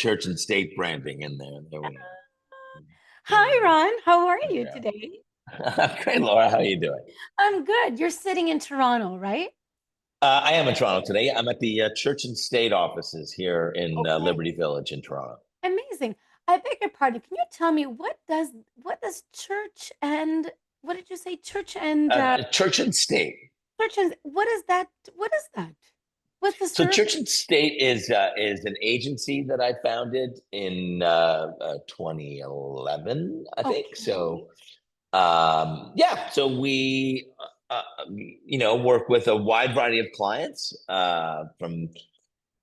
church and state branding in there. There we Hi, Ron. How are you go. today? Great, Laura. How are you doing? I'm good. You're sitting in Toronto, right? I am in Toronto today. I'm at the Church and State offices here in Okay. Liberty Village in Toronto. Amazing. I beg your pardon. Can you tell me what does church and what did you say? Church and State. Church and what is that? What is that? What's the So service? Church and State is an agency that I founded in 2011, I think. Okay. So yeah, so we work with a wide variety of clients, from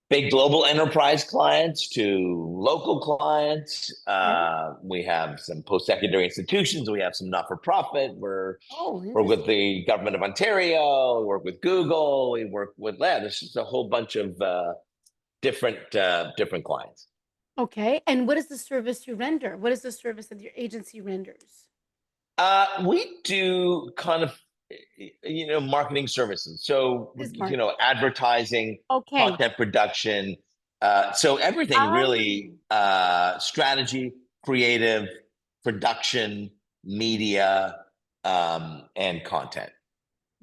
big global enterprise clients to local clients. Okay. We have some post-secondary institutions. We have some not-for-profit. Oh, We're with interesting. the government of Ontario. We work with Google. We work with There's just a whole bunch of different clients. Okay. And what is the service you render? What is the service that your agency renders? We do kind of, marketing services. So, Is marketing. advertising, Okay. content production. So everything really, Um, strategy, creative, production, media, and content.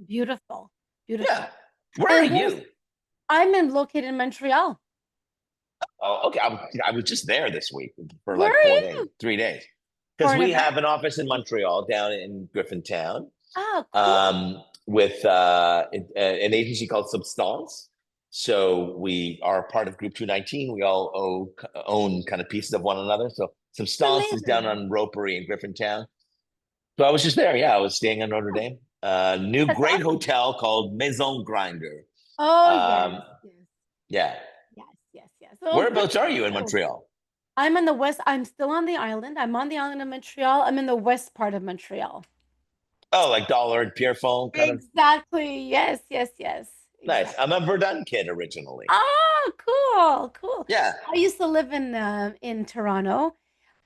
Beautiful. Yeah. Beautiful. Where are And you? located in Montreal. Oh, okay. I was just there this week for Where like are 4 days, you? 3 days, For because an we event? have an office in Montreal down in Griffintown, Oh, cool. with an agency called Substance. So we are part of Group 219. We all own kind of pieces of one another. So Substance is down Amazing. on Ropery in Griffintown. So I was just there. Yeah, I was staying on Notre Oh, Dame. New that's great awesome. hotel called Maison Grinder. Oh, yes, Um, yes, yeah. yes, yes, yes. Oh, good Whereabouts for are you in you. Montreal? I'm in the west. I'm still on the island. I'm on the island of Montreal. I'm in the west part of Montreal. Oh, like Dollard, Pierrefonds, kind of. Exactly. Yes, yes, yes. Nice. Exactly. I'm a Verdun kid originally. Oh, cool, cool. Yeah. I used to live in Toronto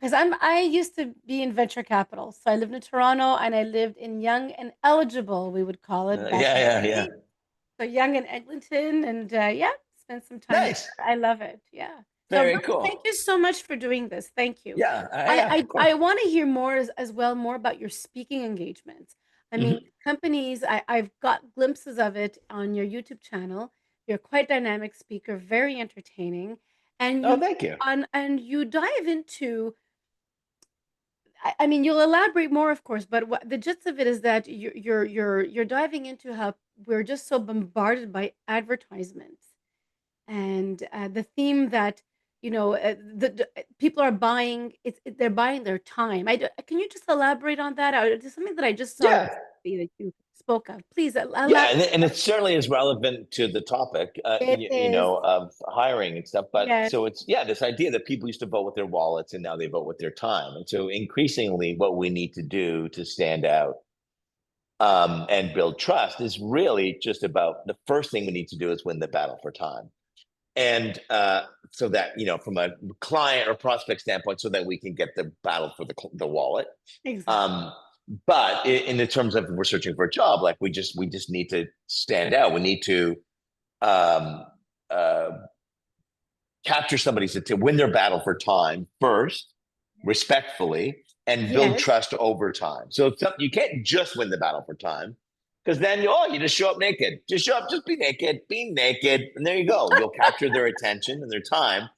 because I used to be in venture capital. So I lived in Toronto and I lived in Young and Eligible, we would call it back in Yeah, the yeah. day. So Young and Eglinton and yeah, spent some time Nice. there. I love it. Yeah. So Very Ron, thank cool. you so much for doing this. Thank you. Yeah, of course. I want to hear more as well more about your speaking engagements. I mean, Hmm. companies, I've got glimpses of it on your YouTube channel. You're quite dynamic speaker, very entertaining, and Oh, thank you. you dive into I mean, you'll elaborate more, of course, but what the gist of it is that you're diving into how we're just so bombarded by advertisements and the theme that people are buying they're buying their time. Can you just elaborate on that? It's something that I just saw Yeah, recently that you spoke of. Please yeah, elaborate. and it certainly is relevant to the topic, It is of hiring and stuff. But yes, so it's, yeah, this idea that people used to vote with their wallets and now they vote with their time. And so increasingly, what we need to do to stand out, and build trust is really just about the first thing we need to do is win the battle for time. And so that, from a client or prospect standpoint, so that we can get the battle for the wallet. exactly. Um, but in the terms of we're searching for a job, like we just need to stand out. We need to, um, uh, capture somebody to win their battle for time first, respectfully, and build Yes. trust over time. So you can't just win the battle for time, because then you just show up naked. Just show up, just be naked, and there you go. You'll capture their attention and their time,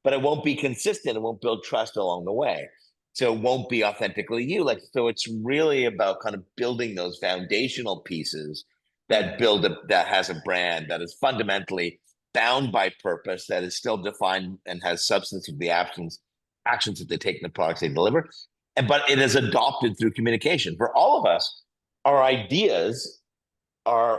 but it won't be consistent. It won't build trust along the way. So it won't be authentically you. Like, so it's really about kind of building those foundational pieces that has a brand that is fundamentally bound by purpose, that is still defined and has substance of the actions that they take in the products they deliver. But it is adopted through communication. For all of us, our ideas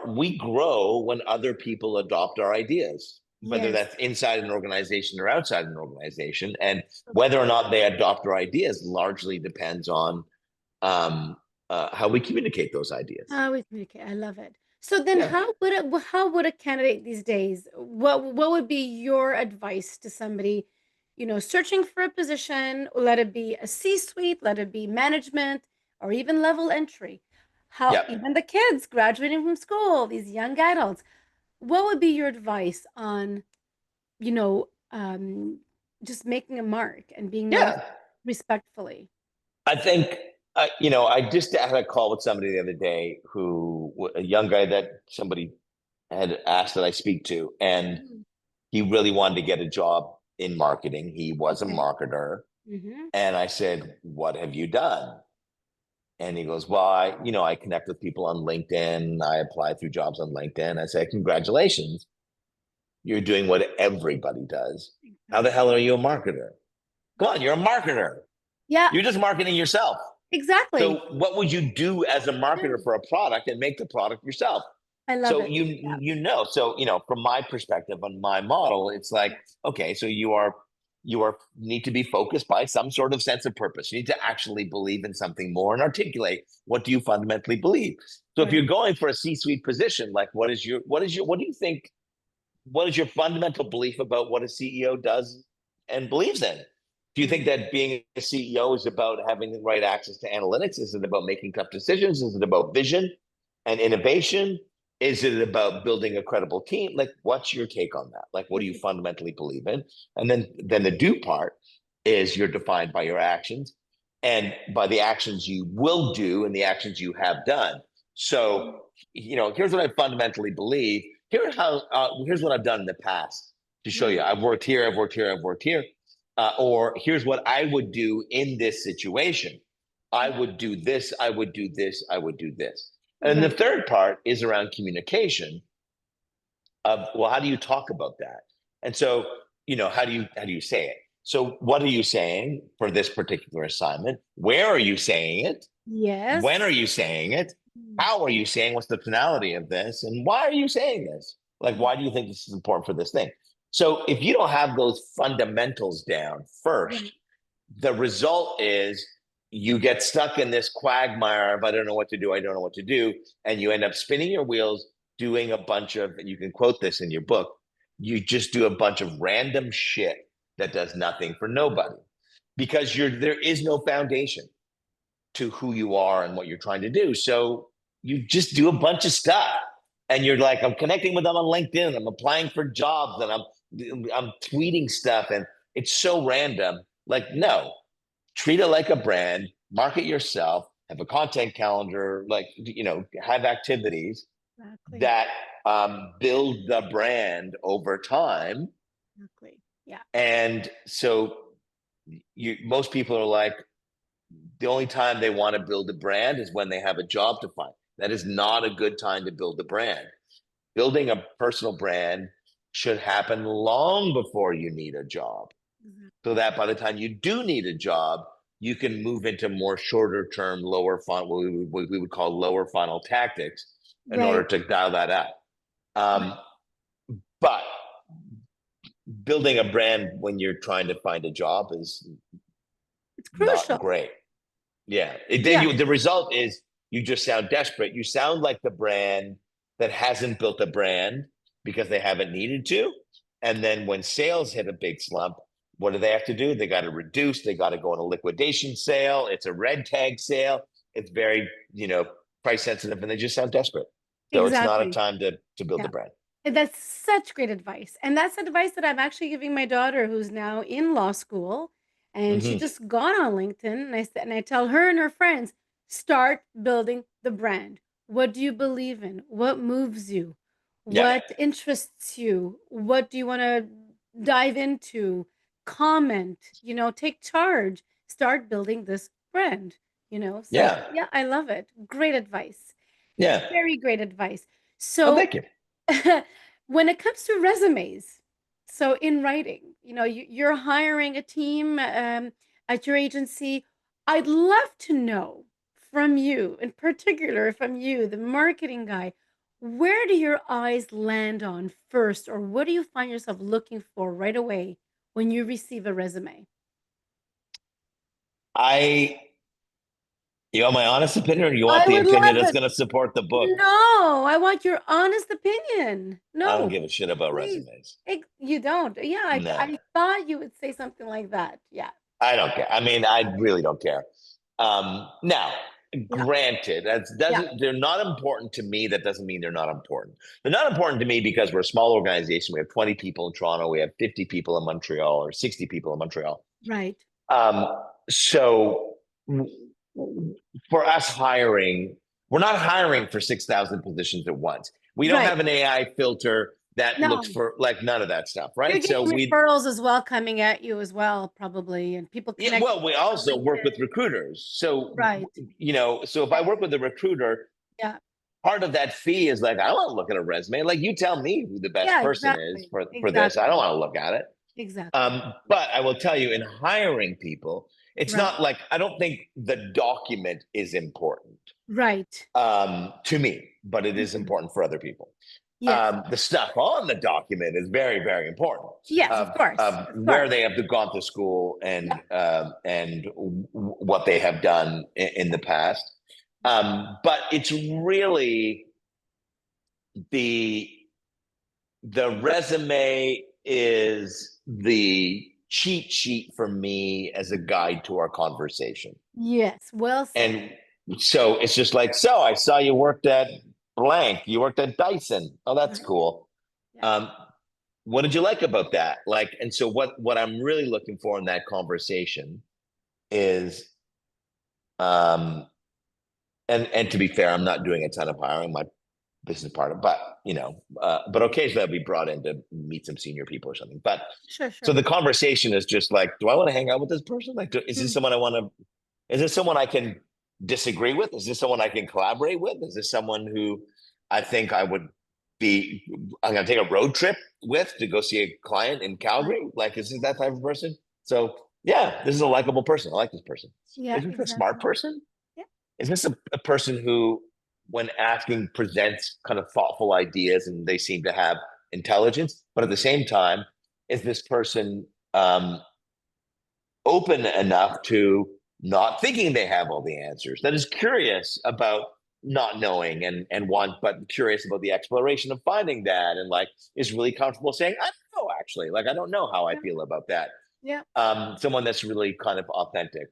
we grow when other people adopt our ideas, whether Yes. that's inside an organization or outside an organization. And whether or not they adopt our ideas largely depends on, how we communicate those ideas. How we communicate. I love it. So then Yeah. how would a candidate these days, what would be your advice to somebody, searching for a position, let it be a C-suite, let it be management, or even level entry? How Yeah. even the kids graduating from school, these young adults, what would be your advice on, you know, um, just making a mark and being known Yeah. respectfully. I think, I just had a call with somebody the other day a young guy that somebody had asked that I speak to, and Mm, he really wanted to get a job in marketing. He was a okay. marketer. Mm-hmm. And I said, "What have you done?" And he goes, "Well, I connect with people on LinkedIn. I apply through jobs on LinkedIn." I say, "Congratulations. You're doing what everybody does. How the hell are you a marketer? Come on, you're a marketer. Yeah, You're just marketing yourself. So exactly. what would you do as a Yeah, marketer for a product and make the product yourself?" I love So it. Yeah, from my perspective on my model, it's like, okay, so you are need to be focused by some sort of sense of purpose. You need to actually believe in something more and articulate what do you fundamentally believe. So if right. you're going for a C-suite position, like what do you think, what is your fundamental belief about what a CEO does and believes in? Do you think Mm. that being a CEO is about having the right access to analytics? Is it about making tough decisions? Is it about vision and innovation? Is it about building a credible team? Like, what's your take on that? Like, what do That's you it. fundamentally believe in? And then the do part is you're defined by your actions and by the actions you will do and the actions you have done. Mm. So, here's what I fundamentally believe. Here's what I've done in the past to show you. Mm. I've worked here, I've worked here, I've worked here. Or here's what I would do in this situation. I Mm. would do this, I would do this, I would do this. And the Right. third part is around communication of, well, how do you talk about that? And so, how do you say it? So what are you saying for this particular assignment? Where are you saying it? When are Yes. you saying it? Mm. How are you saying? What's the tonality of this? And why are you saying this? Like, Mm. why do you think this is important for this thing? So if you don't have those fundamentals down Right. first, the result is you get stuck in this quagmire of, I don't know what to do, I don't know what to do. And you end up spinning your wheels, doing a bunch of, and you can quote this in your book, you just do a bunch of random shit that does nothing for nobody because there is no foundation to who you are and what you're trying to do. So you just do a bunch of stuff. And you're like, I'm connecting with them on LinkedIn, I'm applying for jobs, and I'm tweeting stuff, and it's so random. Like, no, treat it like a brand, market yourself, have a content calendar, like, have activities Exactly. that build the brand over time. Exactly. Yeah. And so most people are like, the only time they want to build a brand is when they have a job to find. That is not a good time to build a brand. Building a personal brand should happen long before you need a job, so Exactly. that by the time you do need a job, you can move into more shorter term, lower funnel, what we would call lower funnel tactics in order Right. to dial that out. Right. Um, but building a brand when you're trying to find a job is It's not crucial. great. Yeah. Then Yeah. the result is you just sound desperate. You sound like the brand that hasn't built a brand because they haven't needed to. And then when sales hit a big slump, what do they have to do? They got to reduce, they got to go on a liquidation sale. It's a red tag sale. It's very, price sensitive, and they just sound desperate. So it's not a Exactly. time to build a Yeah. brand. And that's such great advice. And that's advice that I'm actually giving my daughter who's now in law school. And she Hmm. just got on LinkedIn and I tell her and her friends, start building the brand. What do you believe in? What moves you? Yeah. What interests you? What do you want to dive into? Comment, take charge. Start building this brand. So Yeah. yeah, I love it. Great advice. Yeah. Very great advice. Oh, So thank you. when it comes to resumes, so in writing, you're hiring a team at your agency. I'd love to know from you, in particular from you, the marketing guy, where do your eyes land on first, or what do you find yourself looking for right away when you receive a resume? I You want my honest opinion, or you want I the would opinion love that's it. going to support the book? No, I want your honest opinion. I don't No, give a shit about please. resumes. You don't. Yeah, No, I thought you would say something like that. Yeah. I don't care. I mean, I really don't care. Now, granted, that Yeah. doesn't, they're not important to me. That doesn't mean they're not important. They're not important to me because we're a small organization. We have 20 people in Toronto. We have 50 people in Montreal, or 60 people in Montreal. Right. Um, so for us hiring, we're not hiring for 6,000 positions at once. We don't Right. have an AI filter that No. looks for like none of that stuff, right? You're getting referrals as well coming at you as well, probably, and people connect. Well, we also work with recruiters. So, right. So if I work with a recruiter, yeah, part of that fee is like, I don't want to look at a resume. Like, you tell me who the best person is for this. I don't want to look at it. Exactly. But I will tell you, in hiring people, it's not like, I don't think the document is important. Right. To me, but it is important for other people. Yes. The stuff on the document is very, very important. Yes, of course. Where they have gone to school and what they have done in the past. But it's really the resume is the cheat sheet for me as a guide to our conversation. Yes, well said. And so it's just like, so I saw you worked at blank. You worked at Dyson. Oh, that's cool. Yeah. What did you like about that? Like, and so what I'm really looking for in that conversation is, and to be fair, I'm not doing a ton of hiring. My business partner, but but occasionally I'll be brought in to meet some senior people or something. But sure. So the conversation is just like, do I want to hang out with this person? Like, is this someone I want to? Is this someone I can disagree with? Is this someone I can collaborate with? Is this someone who I think I'm going to take a road trip with to go see a client in Calgary? Like, is this that type of person? So yeah, this is a likable person. I like this person. Yeah, is this a smart person? Yeah. Is this a person who, when asking, presents kind of thoughtful ideas and they seem to have intelligence, but at the same time, is this person open enough to not thinking they have all the answers, that is curious about not knowing and but curious about the exploration of finding that, and like is really comfortable saying, I don't know, actually, like, I don't know how I feel about that. Yeah. Someone that's really kind of authentic.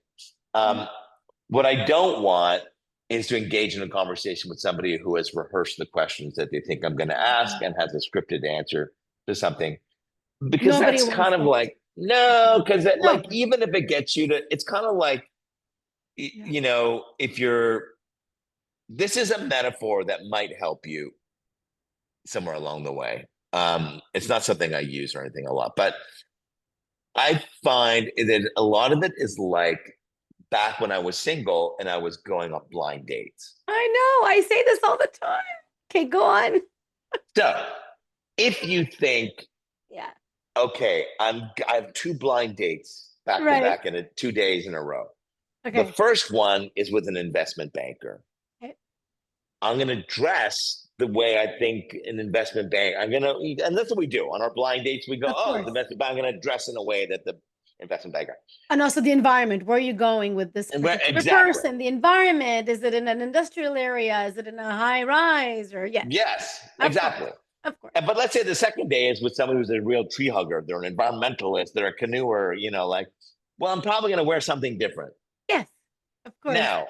What I don't want is to engage in a conversation with somebody who has rehearsed the questions that they think I'm going to ask and has a scripted answer to something, because that's kind of like, no, because like, even if it gets you to, it's kind of like, if this is a metaphor that might help you somewhere along the way. It's not something I use or anything a lot, but I find that a lot of it is like back when I was single and I was going on blind dates. I know. I say this all the time. Okay, go on. So if you think, okay, I have 2 blind dates back to back in 2 days in a row. Okay. The first one is with an investment banker. Okay. I'm going to dress the way I think an investment bank. And that's what we do on our blind dates. We go, the investment bank. I'm going to dress in a way that the investment banker. And also the environment. Where are you going with this person? The environment. Is it in an industrial area? Is it in a high rise? Or yes, exactly. Of course. But let's say the second day is with somebody who's a real tree hugger. They're an environmentalist. They're a canoeer. Well, I'm probably going to wear something different. Yes, of course. Now,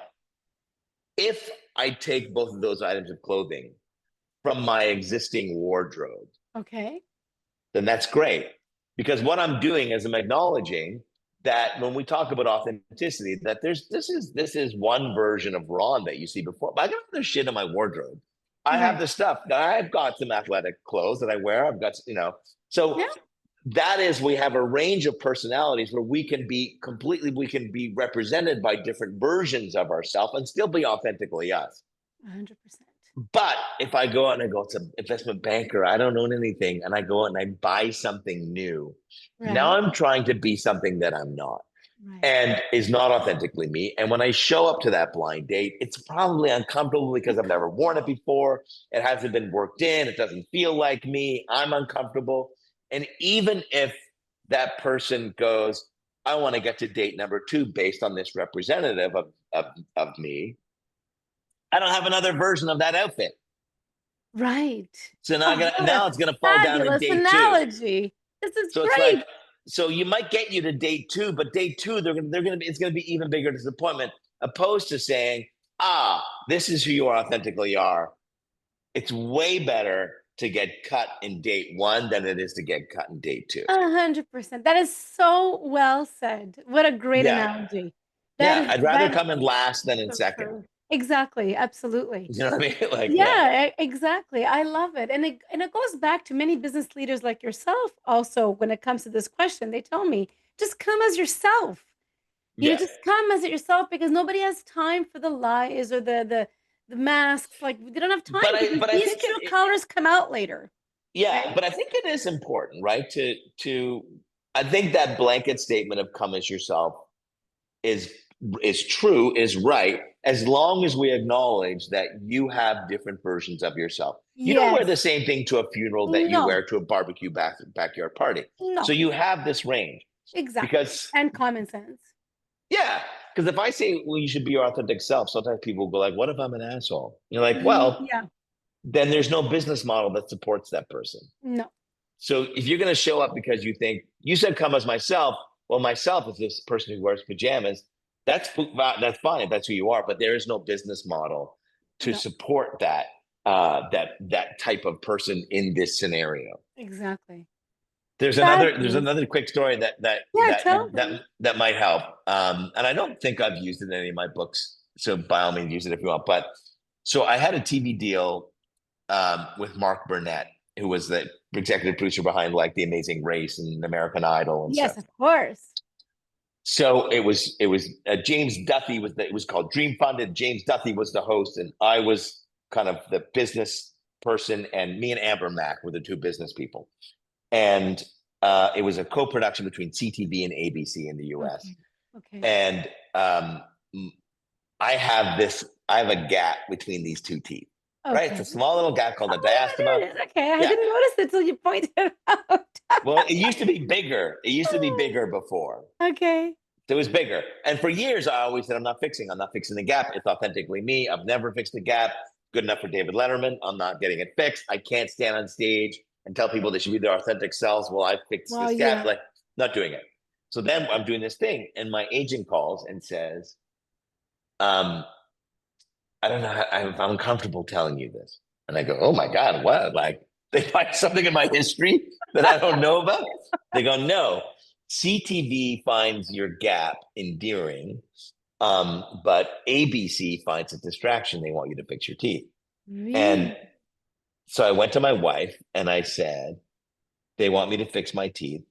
if I take both of those items of clothing from my existing wardrobe, then that's great. Because what I'm doing is I'm acknowledging that when we talk about authenticity, that this is one version of Ron that you see before. But I got other shit in my wardrobe. I have the stuff. I've got some athletic clothes that I wear. I've got, so that is, we have a range of personalities where we can be represented by different versions of ourselves and still be authentically us. 100%. But if I go out and I go, it's an investment banker, I don't own anything, and I go out and I buy something new, now I'm trying to be something that I'm not. And is not authentically me. And when I show up to that blind date, it's probably uncomfortable because I've never worn it before. It hasn't been worked in. It doesn't feel like me. I'm uncomfortable. And even if that person goes, I want to get to date number 2 based on this representative of me, I don't have another version of that outfit. Right. So now it's gonna fall down to date analogy. 2. This is so great. It's like, so you might get you to date 2, but date 2, it's gonna be even bigger disappointment, opposed to saying, this is who you authentically are, it's way better to get cut in date one than it is to get cut in date two. 100%. That is so well said. What a great Yeah. analogy. Yeah. I'd rather That is come in last than in so second. true. Exactly. Absolutely. You know what I mean? Like, yeah. Yeah, exactly. I love it. And it goes back to many business leaders like yourself also when it comes to this question. They tell me, just come as yourself. Yeah. Just come as it yourself because nobody has time for the lies or the masks. Like they don't have But time because I these think true colors come out later, yeah, right? but I think it is important, right? I think that blanket statement of come as yourself is true, is right, as long as we acknowledge that you have different versions of yourself. You don't wear Yes. the same thing to a funeral that you No. wear to a backyard party. So No. you have this range Exactly. because And common sense. yeah, because if I say, well, you should be your authentic self, sometimes people will go like, what if I'm an asshole? You're like, well, Yeah. then there's no business model that supports that person. No. So if you're going to show up because you think you said come as myself, well, myself is this person who wears pajamas. That's fine. That's who you are. But there is no business model to No. support that type of person in this scenario. Exactly. There's Fabulous. another quick story Yeah, tell me. that might help. And I don't think I've used it in any of my books. So by all means, use it if you want. But so I had a TV deal with Mark Burnett, who was the executive producer behind like The Amazing Race and American Idol and Yes, stuff. of course. So it was James Duthie it was called Dream Funded. James Duthie was the host, and I was kind of the business person, and me and Amber Mack were the two business people. And it was a co-production between CTV and ABC in the US. Okay. Okay. And I have a gap between these two teeth, right? It's Okay. a small little gap called a Oh, diastema. there it is. Okay. I Yeah. didn't notice it till you pointed it out. Well, it used to be bigger. It used to be bigger before. Okay. So it was bigger. And for years, I always said, I'm not fixing the gap. It's authentically me. I've never fixed the gap. Good enough for David Letterman. I'm not getting it fixed. I can't stand on stage and tell people they should be their authentic selves. Well, I fixed Well, this gap. yeah. Like, not doing it. So then I'm doing this thing, and my agent calls and says, I don't know. I'm uncomfortable telling you this. And I go, oh my God, what? Like they find something in my history that I don't know about? They go, no. CTV finds your gap endearing, but ABC finds a distraction. They want you to fix your teeth. And Really? so I went to my wife and I said, they want me to fix my teeth.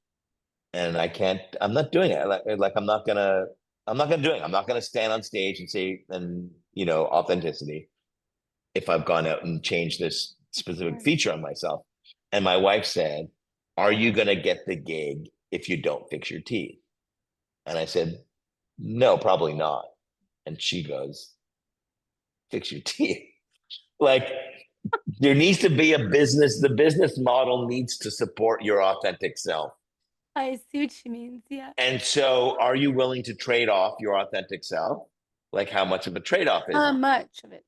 And I'm not doing it. Like I'm not gonna do it. I'm not gonna stand on stage and say, authenticity if I've gone out and changed this specific Right. feature on myself. And my wife said, are you gonna get the gig if you don't fix your teeth? And I said, no, probably not. And she goes, fix your teeth. Like there needs to be the business model needs to support your authentic self. I see what she means. Yeah. And so are you willing to trade off your authentic self? Like how much of a trade-off is Not it? much of it.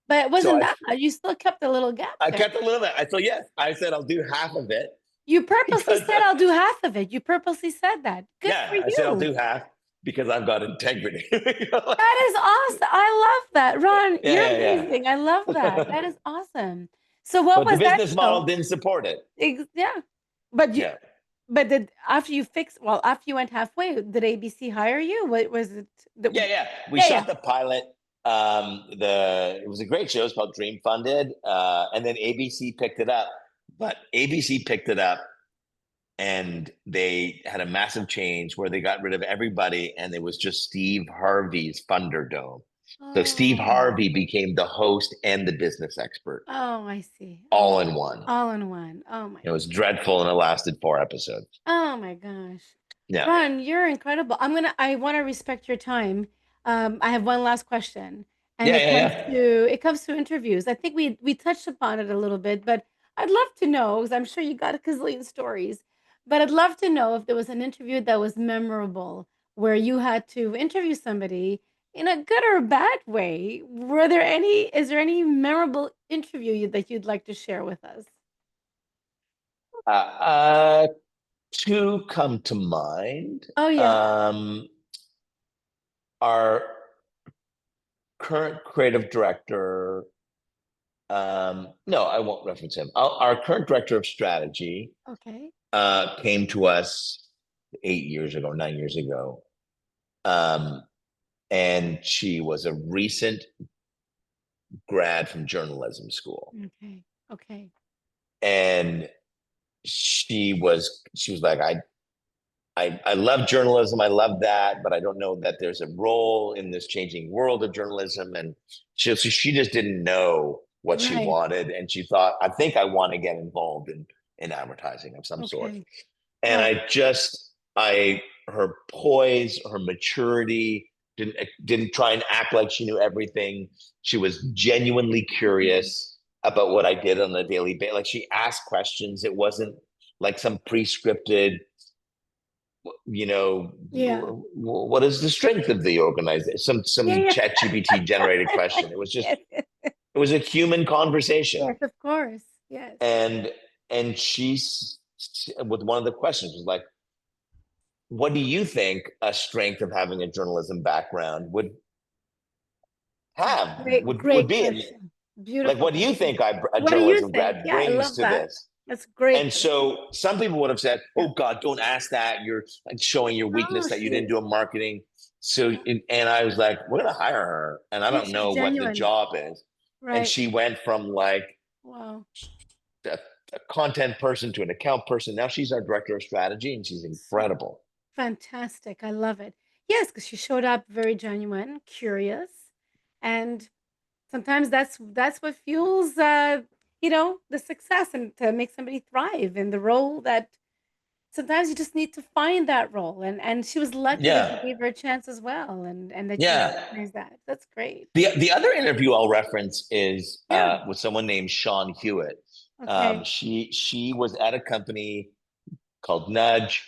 But it So wasn't that much. You still kept a little gap I there. kept a little bit. I said, yes. I said, I'll do half of it You purposely because, said I'll do half of it. You purposely said that. Good for yeah, I said, I'll you. do half because I've got integrity. That is awesome. I love that. Ron, Yeah, you're yeah, amazing. I love that. yeah. That is awesome. So what But the was that business model show? didn't support it. Yeah. But you Yeah. but did after you fixed well, after you went halfway, did ABC hire you? What was it that Yeah, yeah. We yeah, yeah. shot the pilot. It was a great show. It's called Dream Funded. And then ABC picked it up. But ABC picked it up and they had a massive change where they got rid of everybody and it was just Steve Harvey's Thunderdome. So Steve Oh. Harvey became the host and the business expert Oh, I see. all Okay. in one. All in one. Oh my It was gosh. dreadful and it lasted 4 episodes. Oh my gosh. Yeah. Ron, you're incredible. I want to respect your time. I have one last question, and Yeah, yeah, yeah. it comes to interviews. I think we touched upon it a little bit, but I'd love to know, because I'm sure you got a gazillion stories, but I'd love to know if there was an interview that was memorable where you had to interview somebody in a good or bad way. Is there any memorable interview that you'd like to share with us? Uh, uh, Two come to mind Oh yeah. are current creative director, no, I won't reference him. Our current director of strategy Okay. came to us 8 years ago, 9 years ago. And she was a recent grad from journalism school. Okay. Okay. And she was like, I love journalism. I love that, but I don't know that there's a role in this changing world of journalism. And she just didn't know what she Right. wanted. And she thought, I think I want to get involved in advertising of some sort. Okay. And Wow. her poise, her maturity, didn't try and act like she knew everything. She was genuinely curious about what I did on a daily basis. Like, she asked questions. It wasn't like some pre-scripted, Yeah. what is the strength of the organization? Yeah. Some Yeah. chat GPT generated question. It was just, Yes. it was a human conversation. Yes, of course. Yes. And she's, with one of the questions was like, what do you think a strength of having a journalism background Great, would great be? question. Like, Beautiful what do you question. think a What do you journalism think? grad Yeah, I brings love to that. this? That's a great And question. so some people would have said, Yeah. "Oh God, don't ask that. You're like showing your No, weakness that you didn't do a marketing." So, yeah, and I was like, "We're gonna hire her," and I yeah, don't she's know what the genuine. job is. And Right. she went from like Wow. a, a content person to an account person. Now she's our director of strategy, and she's So incredible. fantastic. I love it. Yes, because she showed up very genuine, curious, and sometimes that's what fuels the success and to make somebody thrive in the role that sometimes you just need to find that role. And she was lucky that you Yeah, gave her a chance as well, and that you yeah. recognized that. That's great. The other interview I'll reference is Yeah. with someone named Sean Hewitt. Okay. She was at a company called Nudge.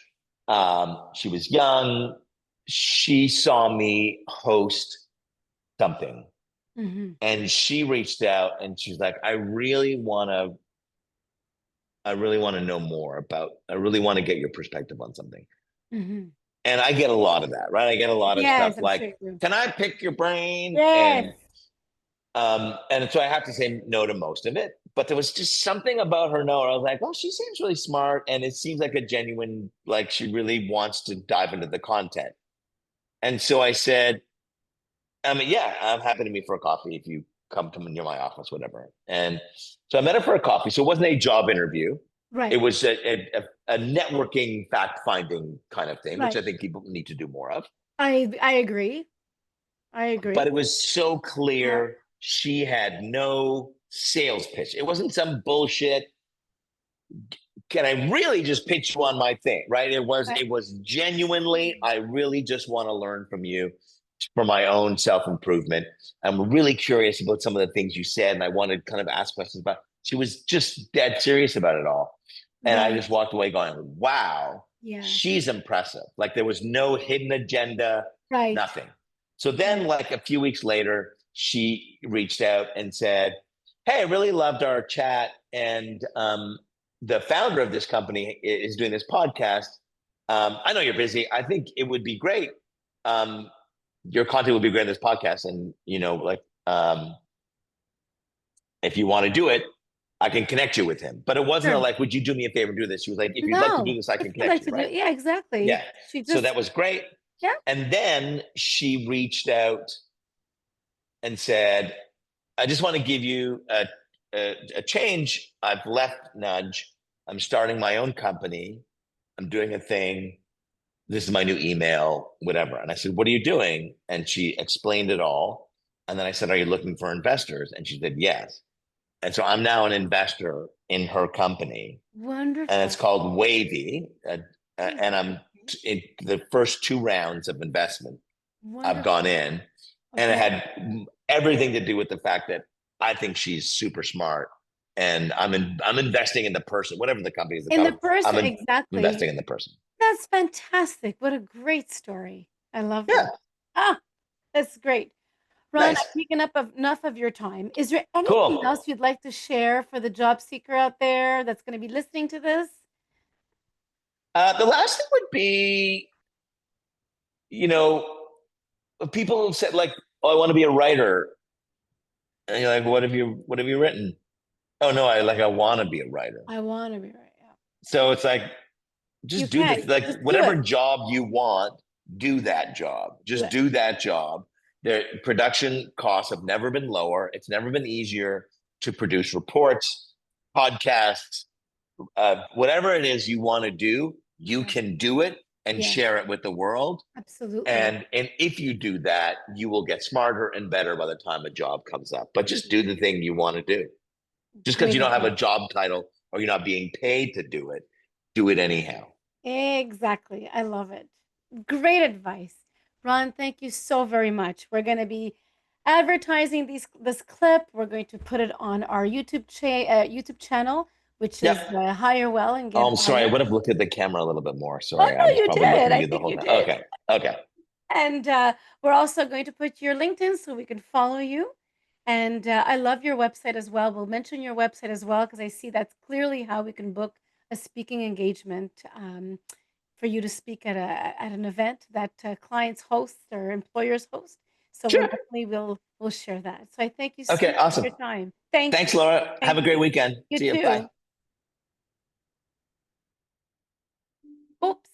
She was young. She saw me host something, Hmm. and she reached out and she's like, I really want to know more about. I really want to get your perspective on something." Hmm. And I get a lot of that, right? I get a lot of stuff Yes, I'm like, sure you do. "Can I pick your brain?" Yes. And so I have to say no to most of it. But there was just something about her note. I was like, well, she seems really smart. And it seems like a genuine, like she really wants to dive into the content. And so I said, yeah, I'm happy to meet for a coffee if you come to near my office, whatever. And so I met her for a coffee. So it wasn't a job interview. It Right. was a networking, fact finding kind of thing, which Right. I think people need to do more of. I agree. I But agree. it was so Yeah. clear she had no sales pitch. It wasn't some bullshit. Can I really just pitch you on my thing? Right. Right. It was genuinely, I really just want to learn from you for my own self-improvement. I'm really curious about some of the things you said, and I wanted to kind of ask questions about. She was just dead serious about it all. And I Right. just walked away going, wow, Yeah. she's impressive. Like, there was no hidden agenda, Right. nothing. So then, Right. like a few weeks later, she reached out and said, "Hey, I really loved our chat. And the founder of this company is doing this podcast. I know you're busy. I think it would be great. Um, your content would be great in this podcast. And, if you want to do it, I can connect you with him." But it wasn't Sure. like, "Would you do me a favor and do this?" She was like, "If you'd like to do No. this, I If can you'd connect like you." to do Right. it, yeah, exactly. Yeah. She So just that was great. yeah. And then she reached out and said, "I just want to give you a change. I've left Nudge. I'm starting my own company. I'm doing a thing. This is my new email, whatever." And I said, "What are you doing?" And she explained it all. And then I said, "Are you looking for investors?" And she said, "Yes." And so I'm now an investor in her company, and it's Wonderful. called Wavy. And Wonderful. I'm in the first two rounds of investment. I've gone Wonderful. in, and it Okay. had everything to do with the fact that I think she's super smart, and I'm investing in the person, whatever the company is. In the I'm person, exactly. investing in the person. That's fantastic. What a great story. I love Yeah, that. Ah, that's great. Ron, nice, I've taken up enough of your time. Is there anything cool. else you'd like to share for the job seeker out there that's going to be listening to this? The last thing would be, you know, people have said, like, Oh, I want to be a writer. And you're like, what have you written? Oh no, I want to be a writer. I want to be right. Yeah. So it's like, You just do can this, like just do whatever it. job you want, do that job. Do Just it. do that job. Their production costs have never been lower. It's never been easier to produce reports, podcasts, whatever it is you want to do, you Yeah. can do it and Yes. share it with the world. Absolutely. And if you do that, you will get smarter and better by the time a job comes up. But just do the thing you want to do. Just because Great you don't have a advice. job title or you're not being paid to do it anyhow. Exactly. I love it. Great advice. Ron, thank you so very much. We're going to be advertising this clip. We're going to put it on our YouTube channel, which is Yep. Higher Well and Oh, Get I'm sorry. I Higher. would have looked at the camera a little bit more. Oh Sorry. I no, was you probably did. looking at I you the think whole you time. did. Okay. Okay. And we're also going to put your LinkedIn so we can follow you. And I love your website as well. We'll mention your website as well because I see that's clearly how we can book a speaking engagement for you to speak at an event that clients host or employers host. So we Sure. definitely will share that. So I thank you so Okay. much for Awesome. your time. Thank Thanks, you. Laura. Have Thank a great you. weekend. You See you. Bye. too. Oops.